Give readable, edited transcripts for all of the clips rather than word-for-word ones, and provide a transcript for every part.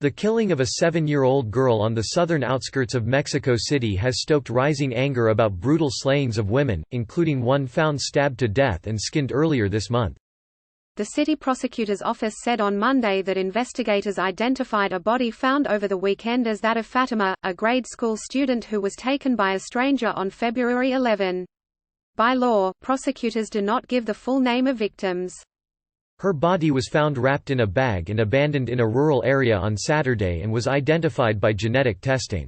The killing of a 7-year-old girl on the southern outskirts of Mexico City has stoked rising anger about brutal slayings of women, including one found stabbed to death and skinned earlier this month. The city prosecutor's office said on Monday that investigators identified a body found over the weekend as that of Fatima, a grade school student who was taken by a stranger on February 11. By law, prosecutors do not give the full name of victims. Her body was found wrapped in a bag and abandoned in a rural area on Saturday and was identified by genetic testing.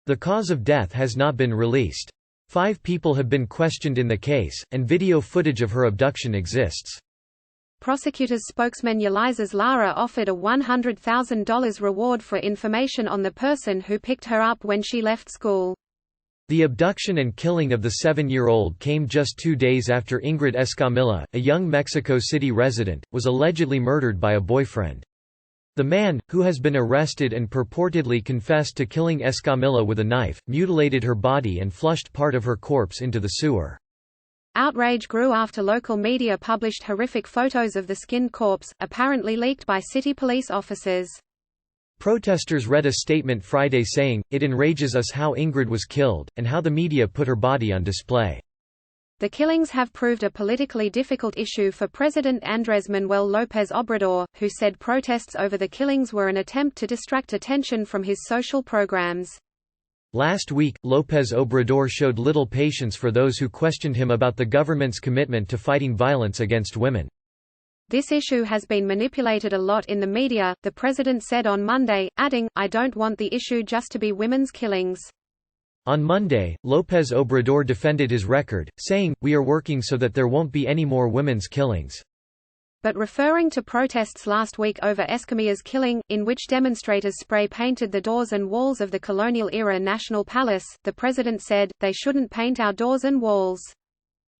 The cause of death has not been released. 5 people have been questioned in the case, and video footage of her abduction exists. Prosecutors' spokesman Yelizas Lara offered a $100,000 reward for information on the person who picked her up when she left school. The abduction and killing of the 7-year-old came just 2 days after Ingrid Escamilla, a young Mexico City resident, was allegedly murdered by a boyfriend. The man, who has been arrested and purportedly confessed to killing Escamilla with a knife, mutilated her body and flushed part of her corpse into the sewer. Outrage grew after local media published horrific photos of the skinned corpse, apparently leaked by city police officers. Protesters read a statement Friday saying, "It enrages us how Ingrid was killed, and how the media put her body on display." The killings have proved a politically difficult issue for President Andrés Manuel López Obrador, who said protests over the killings were an attempt to distract attention from his social programs. Last week, López Obrador showed little patience for those who questioned him about the government's commitment to fighting violence against women. "This issue has been manipulated a lot in the media," the president said on Monday, adding, "I don't want the issue just to be women's killings." On Monday, López Obrador defended his record, saying, "We are working so that there won't be any more women's killings." But referring to protests last week over Escamilla's killing, in which demonstrators spray-painted the doors and walls of the colonial-era National Palace, the president said, "They shouldn't paint our doors and walls."